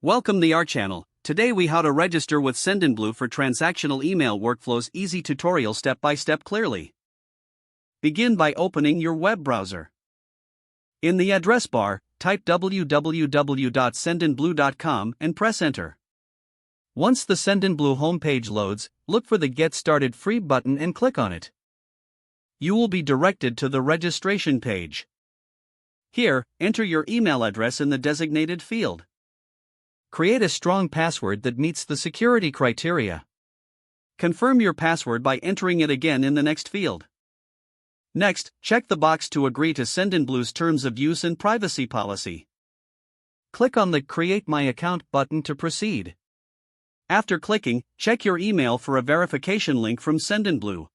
Welcome to our channel. Today we how to register with Sendinblue for transactional email workflows. Easy tutorial step by step clearly. Begin by opening your web browser. In the address bar, type www.sendinblue.com and press enter. Once the Sendinblue homepage loads, look for the Get Started Free button and click on it. You will be directed to the registration page. Here, enter your email address in the designated field. Create a strong password that meets the security criteria. Confirm your password by entering it again in the next field. Next, check the box to agree to Sendinblue's terms of use and privacy policy. Click on the Create My Account button to proceed. After clicking, check your email for a verification link from Sendinblue.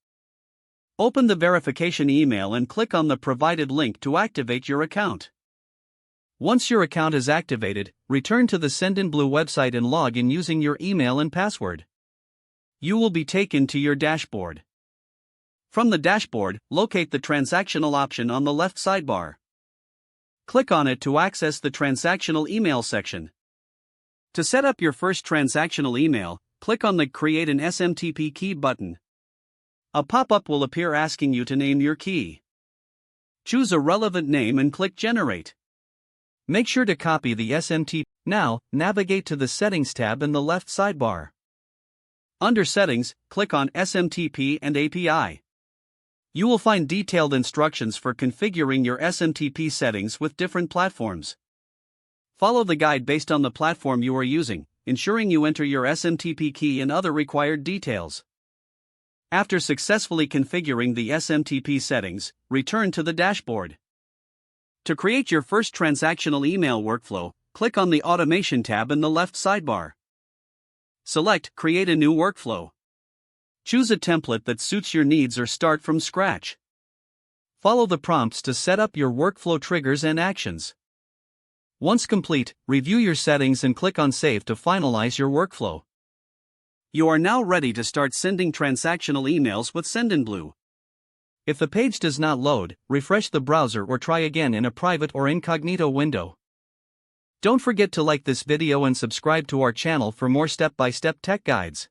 Open the verification email and click on the provided link to activate your account. Once your account is activated, return to the Sendinblue website and log in using your email and password. You will be taken to your dashboard. From the dashboard, locate the Transactional option on the left sidebar. Click on it to access the Transactional email section. To set up your first transactional email, click on the Create an SMTP key button. A pop-up will appear asking you to name your key. Choose a relevant name and click Generate. Make sure to copy the SMTP. Now, navigate to the Settings tab in the left sidebar. Under Settings, click on SMTP and API. You will find detailed instructions for configuring your SMTP settings with different platforms. Follow the guide based on the platform you are using, ensuring you enter your SMTP key and other required details. After successfully configuring the SMTP settings, return to the dashboard. To create your first transactional email workflow, click on the Automation tab in the left sidebar. Select Create a new workflow. Choose a template that suits your needs or start from scratch. Follow the prompts to set up your workflow triggers and actions. Once complete, review your settings and click on Save to finalize your workflow. You are now ready to start sending transactional emails with Sendinblue. If the page does not load, refresh the browser or try again in a private or incognito window. Don't forget to like this video and subscribe to our channel for more step-by-step tech guides.